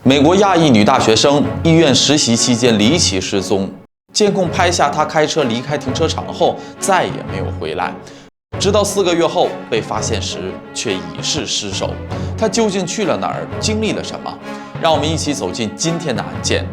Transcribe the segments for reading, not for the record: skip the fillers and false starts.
美国亚裔女大学生医院实习期间离奇失踪，监控拍下她开车离开停车场后再也没有回来，直到4个月后被发现时却已是尸首。她究竟去了哪儿？经历了什么？让我们一起走进今天的案件。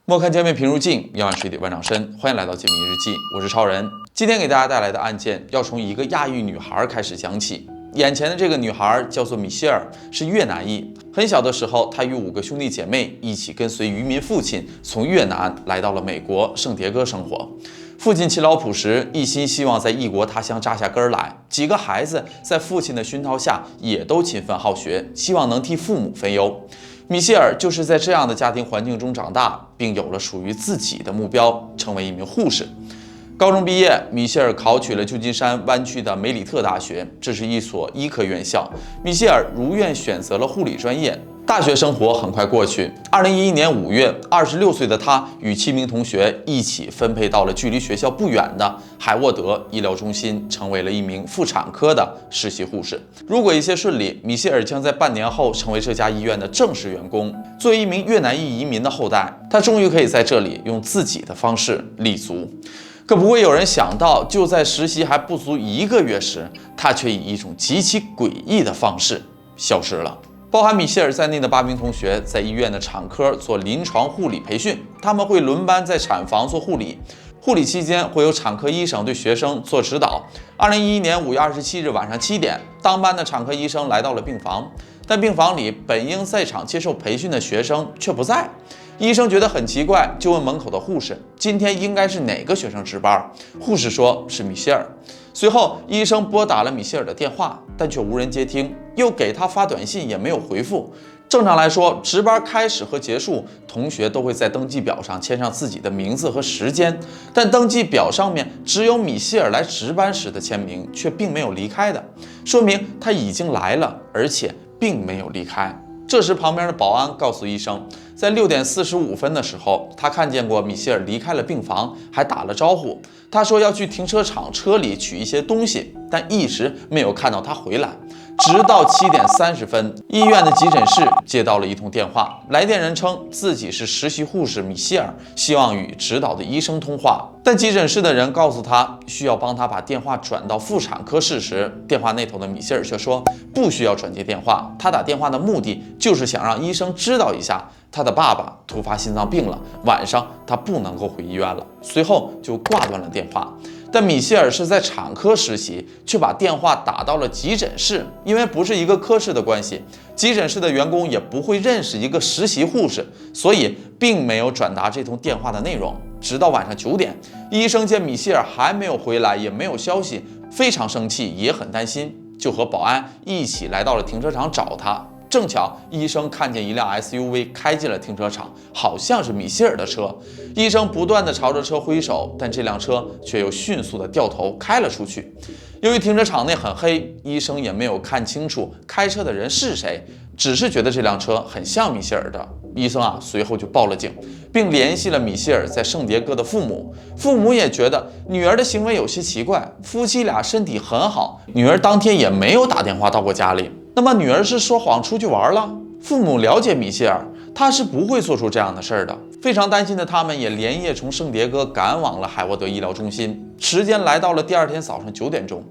莫看江面平如镜，遥望水底万丈深。欢迎来到解密日记，我是超人。今天给大家带来的案件要从一个亚裔女孩开始讲起。眼前的这个女孩叫做米歇尔，是越南裔。很小的时候，她与5个兄弟姐妹一起跟随渔民父亲从越南来到了美国圣迭戈生活。父亲勤劳朴实，一心希望在异国他乡扎下根来。几个孩子在父亲的熏陶下，也都勤奋好学，希望能替父母分忧。米歇尔就是在这样的家庭环境中长大，并有了属于自己的目标，成为一名护士。高中毕业，米歇尔考取了旧金山湾区的梅里特大学，这是一所医科院校。米歇尔如愿选择了护理专业。大学生活很快过去。2011年5月，26岁的他与7名同学一起分配到了距离学校不远的海沃德医疗中心，成为了一名妇产科的实习护士。如果一切顺利，米歇尔将在半年后成为这家医院的正式员工。作为一名越南裔移民的后代，他终于可以在这里用自己的方式立足。可不会有人想到，就在实习还不足1个月时，他却以一种极其诡异的方式消失了。包含米歇尔在内的8名同学在医院的产科做临床护理培训，他们会轮班在产房做护理。护理期间会有产科医生对学生做指导。2011年5月27日晚上7点，当班的产科医生来到了病房，但病房里本应在场接受培训的学生却不在。医生觉得很奇怪，就问门口的护士：“今天应该是哪个学生值班？”护士说是米歇尔。随后，医生拨打了米歇尔的电话，但却无人接听，又给他发短信也没有回复。正常来说，值班开始和结束，同学都会在登记表上签上自己的名字和时间，但登记表上面只有米歇尔来值班时的签名，却并没有离开的，说明他已经来了，而且并没有离开。这时，旁边的保安告诉医生，在6点45分的时候，他看见过米歇尔离开了病房，还打了招呼。他说要去停车场车里取一些东西，但一直没有看到他回来。直到7点30分，医院的急诊室接到了一通电话，来电人称自己是实习护士米歇尔，希望与指导的医生通话。但急诊室的人告诉他，需要帮他把电话转到妇产科室时，电话那头的米歇尔却说不需要转接电话，他打电话的目的就是想让医生知道一下他的爸爸突发心脏病了，晚上他不能够回医院了。随后就挂断了电话。但米歇尔是在产科实习，却把电话打到了急诊室，因为不是一个科室的关系，急诊室的员工也不会认识一个实习护士，所以并没有转达这通电话的内容。直到晚上9点，医生见米歇尔还没有回来，也没有消息，非常生气，也很担心，就和保安一起来到了停车场找他。正巧医生看见一辆 SUV 开进了停车场，好像是米歇尔的车。医生不断地朝着车挥手，但这辆车却又迅速地掉头开了出去。由于停车场内很黑，医生也没有看清楚开车的人是谁，只是觉得这辆车很像米歇尔的。医生随后就报了警，并联系了米歇尔在圣迭戈的父母。父母也觉得女儿的行为有些奇怪，夫妻俩身体很好，女儿当天也没有打电话到过家里。那么女儿是说谎出去玩了？父母了解米歇尔，他是不会做出这样的事儿的。非常担心的他们也连夜从圣迭戈赶往了海沃德医疗中心，时间来到了第2天早上9点钟。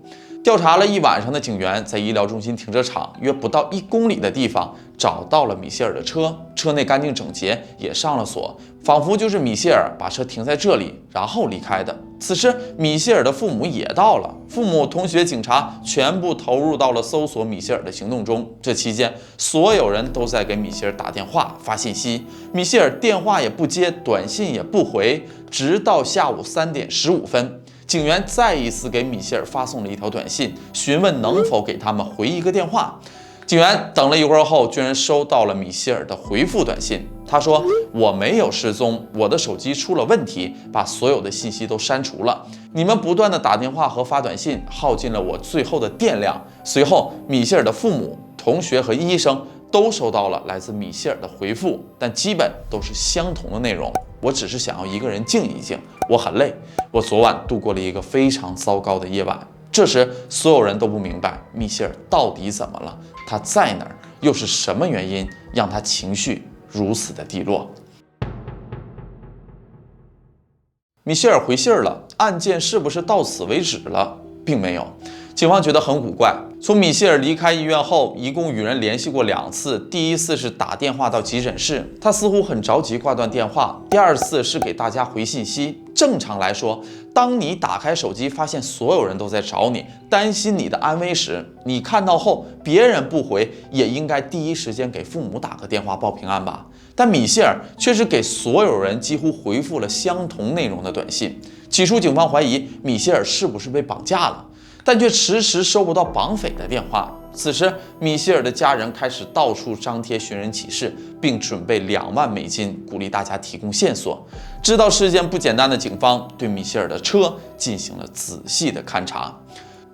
调查了一晚上的警员在医疗中心停车场约不到1公里的地方找到了米歇尔的车，车内干净整洁，也上了锁，仿佛就是米歇尔把车停在这里然后离开的。此时米歇尔的父母也到了，父母、同学、警察全部投入到了搜索米歇尔的行动中。这期间，所有人都在给米歇尔打电话发信息，米歇尔电话也不接，短信也不回，直到下午3点15分。警员再一次给米歇尔发送了一条短信，询问能否给他们回一个电话。警员等了一会儿后，居然收到了米歇尔的回复短信。他说：“我没有失踪，我的手机出了问题，把所有的信息都删除了。你们不断的打电话和发短信，耗尽了我最后的电量。”随后，米歇尔的父母、同学和医生都收到了来自米歇尔的回复，但基本都是相同的内容。我只是想要一个人静一静，我很累，我昨晚度过了一个非常糟糕的夜晚。这时，所有人都不明白米歇尔到底怎么了，他在哪儿，又是什么原因让他情绪如此的低落？米歇尔回信了，案件是不是到此为止了？并没有。警方觉得很古怪，从米歇尔离开医院后，一共与人联系过2次。第一次是打电话到急诊室，他似乎很着急挂断电话；第二次是给大家回信息。正常来说，当你打开手机发现所有人都在找你，担心你的安危时，你看到后别人不回，也应该第一时间给父母打个电话报平安吧。但米歇尔却是给所有人几乎回复了相同内容的短信。起初，警方怀疑米歇尔是不是被绑架了，但却迟迟收不到绑匪的电话。此时，米歇尔的家人开始到处张贴寻人启事，并准备2万美金，鼓励大家提供线索。知道事件不简单的警方对米歇尔的车进行了仔细的勘查。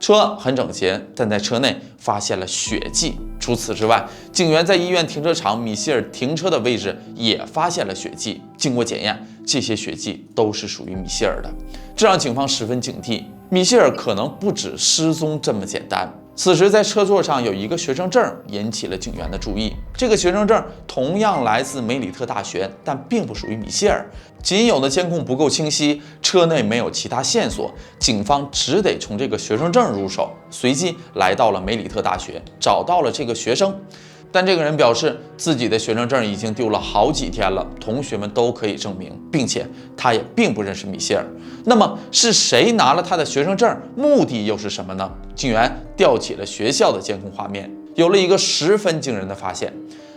车很整洁，但在车内发现了血迹。除此之外，警员在医院停车场米歇尔停车的位置也发现了血迹。经过检验，这些血迹都是属于米歇尔的，这让警方十分警惕。米歇尔可能不止失踪这么简单。此时，在车座上有一个学生证引起了警员的注意。这个学生证同样来自梅里特大学，但并不属于米歇尔。仅有的监控不够清晰，车内没有其他线索，警方只得从这个学生证入手。随即来到了梅里特大学，找到了这个学生。但这个人表示自己的学生证已经丢了好几天了，同学们都可以证明，并且他也并不认识米歇尔。那么是谁拿了他的学生证？目的又是什么呢？警员调起了学校的监控画面，有了一个十分惊人的发现。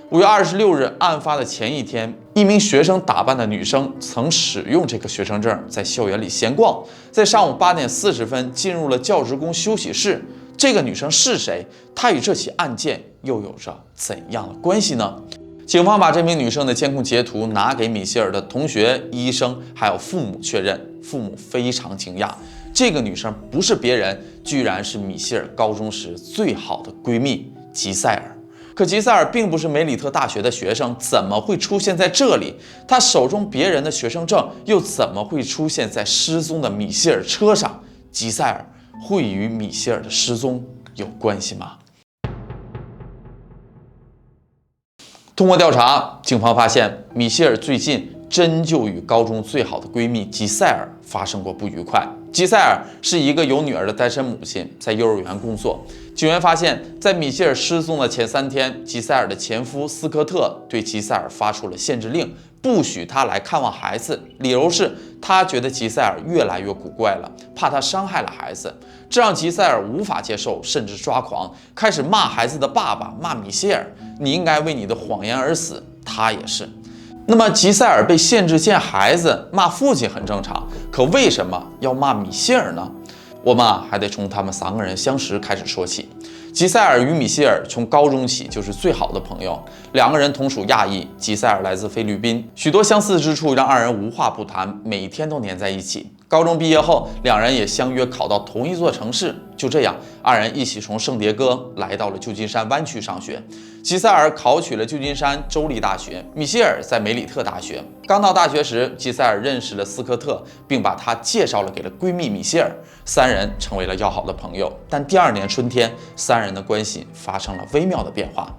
5月26日，案发的前一天，一名学生打扮的女生曾使用这个学生证在校园里闲逛，在上午8点40分进入了教职工休息室。这个女生是谁？她与这起案件又有着怎样的关系呢？警方把这名女生的监控截图拿给米歇尔的同学、医生还有父母确认，父母非常惊讶，这个女生不是别人，居然是米歇尔高中时最好的闺蜜吉塞尔。可吉塞尔并不是梅里特大学的学生，怎么会出现在这里？他手中别人的学生证又怎么会出现在失踪的米歇尔车上？吉塞尔会与米歇尔的失踪有关系吗？通过调查，警方发现米歇尔最近真就与高中最好的闺蜜吉塞尔发生过不愉快。吉塞尔是一个有女儿的单身母亲，在幼儿园工作。警员发现，在米歇尔失踪的前3天，吉塞尔的前夫斯科特对吉塞尔发出了限制令，不许他来看望孩子，理由是他觉得吉塞尔越来越古怪了，怕他伤害了孩子。这让吉塞尔无法接受，甚至抓狂，开始骂孩子的爸爸，骂米歇尔：“你应该为你的谎言而死。”他也是。那么吉塞尔被限制见孩子，骂父亲很正常，可为什么要骂米歇尔呢？我们还得从他们3个人相识开始说起。吉塞尔与米歇尔从高中起就是最好的朋友，2个人同属亚裔，吉塞尔来自菲律宾，许多相似之处让2人无话不谈，每天都黏在一起。高中毕业后，2人也相约考到同一座城市。就这样，2人一起从圣迭戈来到了旧金山湾区上学。吉塞尔考取了旧金山州立大学，米歇尔在梅里特大学。刚到大学时，吉塞尔认识了斯科特，并把他介绍了给了闺蜜米歇尔，3人成为了要好的朋友。但第2年春天，3人的关系发生了微妙的变化。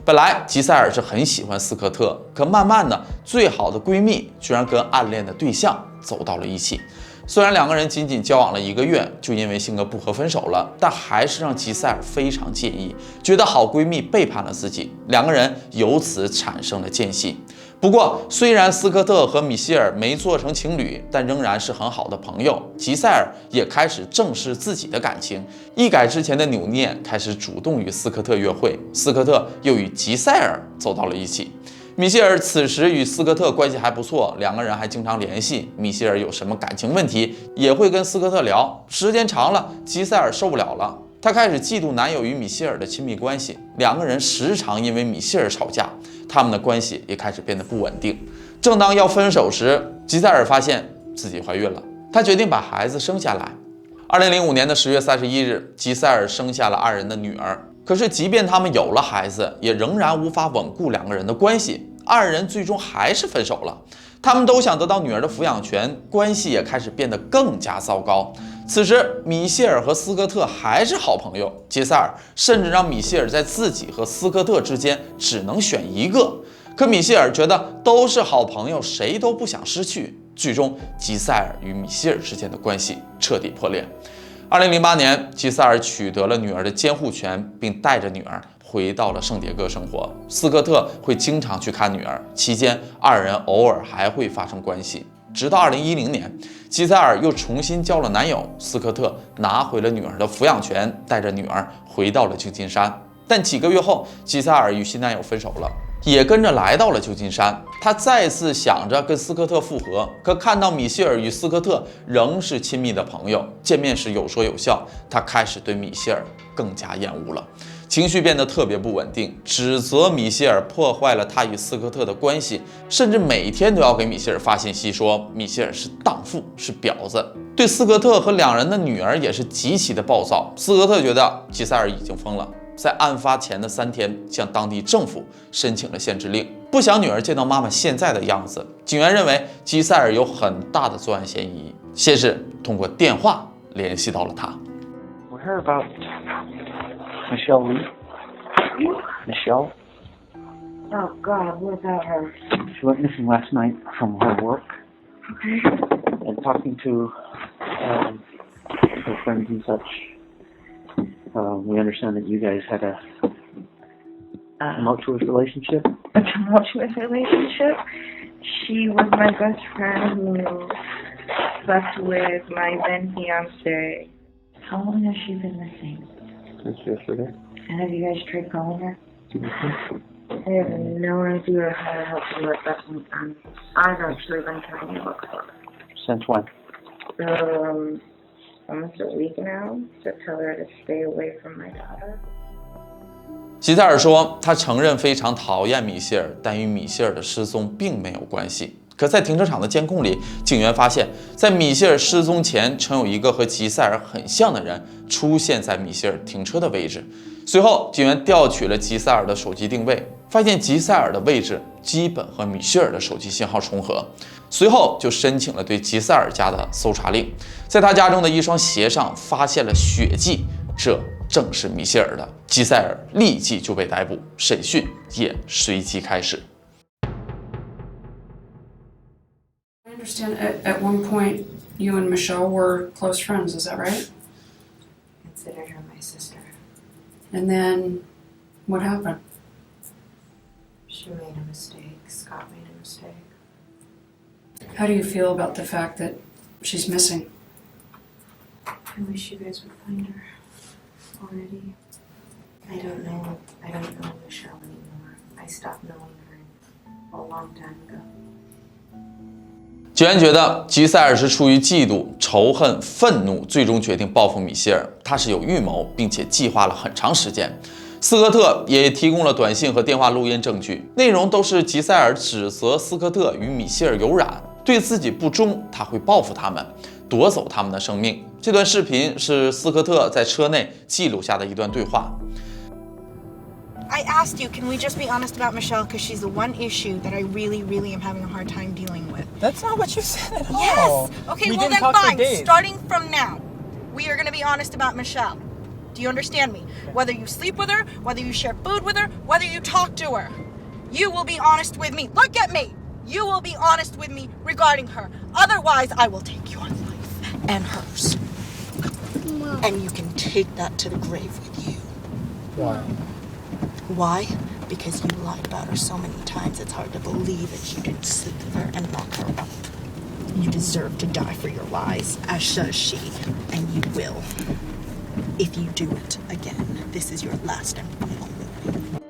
本来吉塞尔是很喜欢斯科特，可慢慢的，最好的闺蜜居然跟暗恋的对象走到了一起。虽然2个人仅仅交往了1个月，就因为性格不合分手了，但还是让吉塞尔非常介意，觉得好闺蜜背叛了自己，2个人由此产生了间隙。不过，虽然斯科特和米歇尔没做成情侣，但仍然是很好的朋友。吉塞尔也开始正视自己的感情，一改之前的扭捏，开始主动与斯科特约会。斯科特又与吉塞尔走到了一起。米歇尔此时与斯科特关系还不错，2个人还经常联系。米歇尔有什么感情问题，也会跟斯科特聊。时间长了，吉塞尔受不了了，他开始嫉妒男友与米歇尔的亲密关系。2个人时常因为米歇尔吵架，他们的关系也开始变得不稳定。正当要分手时，吉塞尔发现自己怀孕了，他决定把孩子生下来。2005年的10月31日，吉塞尔生下了2人的女儿。可是，即便他们有了孩子，也仍然无法稳固2个人的关系。2人最终还是分手了。他们都想得到女儿的抚养权，关系也开始变得更加糟糕。此时，米歇尔和斯科特还是好朋友。吉塞尔甚至让米歇尔在自己和斯科特之间只能选一个。可米歇尔觉得都是好朋友，谁都不想失去。最终，吉塞尔与米歇尔之间的关系彻底破裂。2008年，吉塞尔取得了女儿的监护权，并带着女儿回到了圣迭戈生活。斯科特会经常去看女儿，期间二人偶尔还会发生关系。直到2010年，吉塞尔又重新交了男友，斯科特拿回了女儿的抚养权，带着女儿回到了旧金山。但几个月后，吉塞尔与新男友分手了，也跟着来到了旧金山。他再次想着跟斯科特复合，可看到米歇尔与斯科特仍是亲密的朋友，见面时有说有笑，他开始对米歇尔更加厌恶了，情绪变得特别不稳定，指责米歇尔破坏了他与斯科特的关系，甚至每天都要给米歇尔发信息说米歇尔是荡妇，是婊子。对斯科特和两人的女儿也是极其的暴躁。斯科特觉得吉塞尔已经疯了，在案发前的3天向当地政府申请了限制令，不想女儿见到妈妈现在的样子。警员认为吉塞尔有很大的作案嫌疑，先是通过电话联系到了他。We heard about Michelle Lee. Michelle? Oh God, what about her? She went missing last night from her work. Okay. And talking to her friends and such. We understand that you guys had a tumultuous relationship. A tumultuous relationship? She was my best friend who slept with my then fiance. How long has she been missing? Since yesterday. And have you guys tried calling her? I have no idea how to help you with that one. I've actually been trying to look for her. Since when? Almost a week now, to tell her to stay away from my daughter. 吉塞尔说，他承认非常讨厌米歇尔，但与米歇尔的失踪并没有关系。可在停车场的监控里，警员发现，在米歇尔失踪前，曾有一个和吉塞尔很像的人出现在米歇尔停车的位置。随后，警员调取了吉塞尔的手机定位，发现吉塞尔的位置基本和米歇尔的手机信号重合。随后就申请了对吉塞尔家的搜查令，在他家中的一双鞋上发现了血迹，这正是米歇尔的。吉塞尔立即就被逮捕，审讯也随即开始。I understand at one point you and Michelle were close friends, is that right? I considered her my sister. And then what happened? She made a mistake. Scott made a mistake. How do you feel about the fact that she's missing? I wish you guys would find her already. I don't know Michelle anymore. I stopped knowing her a long time ago. 警员觉得吉塞尔是出于嫉妒、仇恨、愤怒，最终决定报复米歇尔。他是有预谋，并且计划了很长时间。斯科特也提供了短信和电话录音证据，内容都是吉塞尔指责斯科特与米歇尔有染，对自己不忠，他会报复他们，夺走他们的生命。这段视频是斯科特在车内记录下的一段对话。I asked you, can we just be honest about Michelle? Because she's the one issue that I really, really am having a hard time dealing with. That's not what you said at all. Yes! Okay, We well didn't then talk for fine. days. Starting from now, we are going to be honest about Michelle. Do you understand me? Whether you sleep with her, whether you share food with her, whether you talk to her, you will be honest with me. Look at me! You will be honest with me regarding her. Otherwise, I will take your life and hers. Mom. And you can take that to the grave with you. Why? Why? Because you lied about her so many times, it's hard to believe that you didn't sleep with her and lock her up. You deserve to die for your lies, as does she, and you will. If you do it again, this is your last and final warning.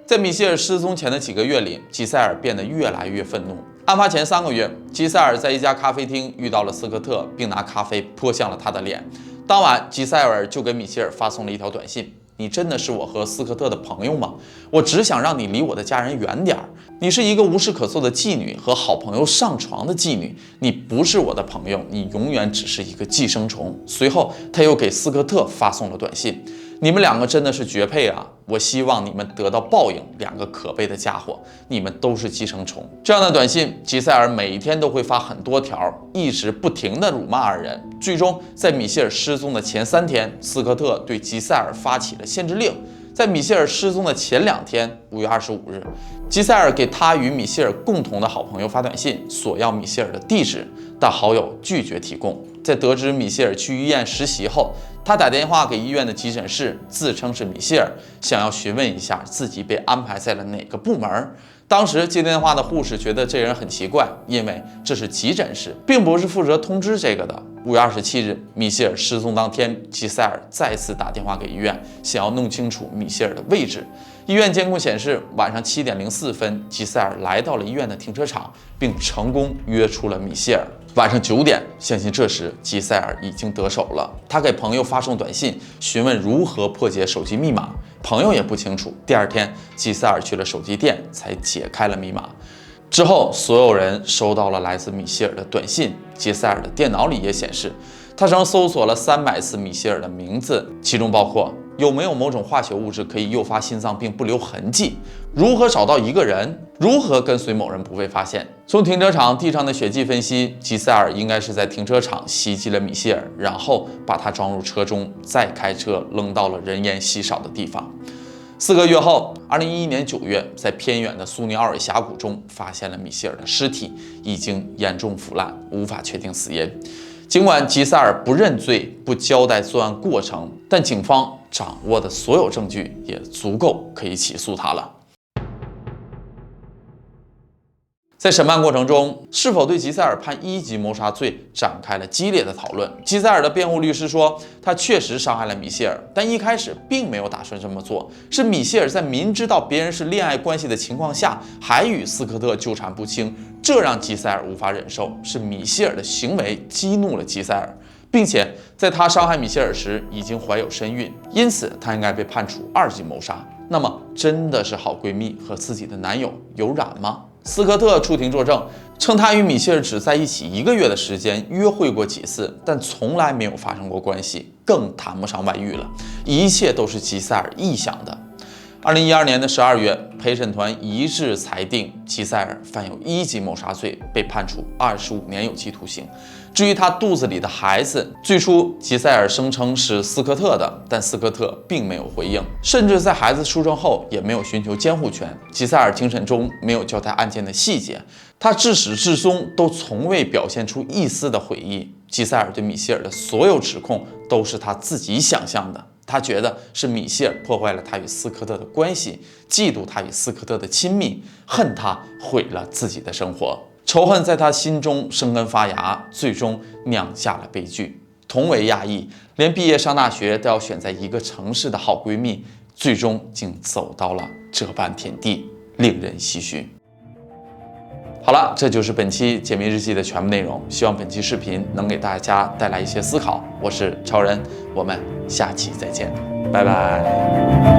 在米歇尔失踪前的几个月里，吉塞尔变得越来越愤怒。案发前3个月，吉塞尔在一家咖啡厅遇到了斯科特，并拿咖啡泼向了他的脸。当晚，吉塞尔就给米歇尔发送了一条短信。你真的是我和斯科特的朋友吗？我只想让你离我的家人远点儿。你是一个无事可做的妓女，和好朋友上床的妓女。你不是我的朋友，你永远只是一个寄生虫。随后，他又给斯科特发送了短信：你们两个真的是绝配啊！我希望你们得到报应，两个可悲的家伙，你们都是寄生虫。这样的短信，吉塞尔每天都会发很多条，一直不停地辱骂二人。最终，在米歇尔失踪的前3天，斯科特对吉塞尔发起了限制令。在米歇尔失踪的前2天，5月25日，吉塞尔给他与米歇尔共同的好朋友发短信，索要米歇尔的地址，但好友拒绝提供。在得知米歇尔去医院实习后，他打电话给医院的急诊室，自称是米歇尔，想要询问一下自己被安排在了哪个部门。当时接电话的护士觉得这人很奇怪，因为这是急诊室，并不是负责通知这个的。5月27日，米歇尔失踪当天，吉塞尔再次打电话给医院，想要弄清楚米歇尔的位置。医院监控显示，晚上7点04分，吉塞尔来到了医院的停车场，并成功约出了米歇尔。晚上9点，相信这时吉塞尔已经得手了。他给朋友发送短信，询问如何破解手机密码，朋友也不清楚。第2天，吉塞尔去了手机店，才解开了密码。之后，所有人收到了来自米歇尔的短信。吉塞尔的电脑里也显示，他曾搜索了300次米歇尔的名字，其中包括有没有某种化学物质可以诱发心脏病不留痕迹，如何找到一个人，如何跟随某人不被发现。从停车场地上的血迹分析，吉塞尔应该是在停车场袭击了米歇尔，然后把他装入车中，再开车扔到了人烟稀少的地方。4个月后，2011年9月，在偏远的苏尼奥尔峡谷中发现了米歇尔的尸体，已经严重腐烂，无法确定死因。尽管吉塞尔不认罪、不交代作案过程，但警方掌握的所有证据也足够可以起诉他了。在审判过程中，是否对吉塞尔判1级谋杀罪展开了激烈的讨论。吉塞尔的辩护律师说，他确实伤害了米歇尔，但一开始并没有打算这么做，是米歇尔在明知道别人是恋爱关系的情况下，还与斯科特纠缠不清，这让吉塞尔无法忍受，是米歇尔的行为激怒了吉塞尔，并且在他伤害米歇尔时已经怀有身孕，因此他应该被判处2级谋杀。那么，真的是好闺蜜和自己的男友有染吗？斯科特出庭作证，称他与米歇尔只在一起1个月的时间，约会过几次，但从来没有发生过关系，更谈不上外遇了。一切都是吉塞尔臆想的。2012年的12月，陪审团一致裁定吉塞尔犯有1级谋杀罪，被判处25年有期徒刑。至于他肚子里的孩子，最初吉塞尔声称是斯科特的，但斯科特并没有回应，甚至在孩子出生后也没有寻求监护权。吉塞尔庭审中没有交代案件的细节，他自始至终都从未表现出一丝的悔意。吉塞尔对米歇尔的所有指控都是他自己想象的。他觉得是米歇尔破坏了他与斯科特的关系，嫉妒他与斯科特的亲密，恨他毁了自己的生活。仇恨在他心中生根发芽，最终酿下了悲剧。同为亚裔，连毕业上大学都要选在一个城市的好闺蜜，最终竟走到了这般田地，令人唏嘘。好了，这就是本期解密日记的全部内容，希望本期视频能给大家带来一些思考。我是超人，我们下期再见，拜拜。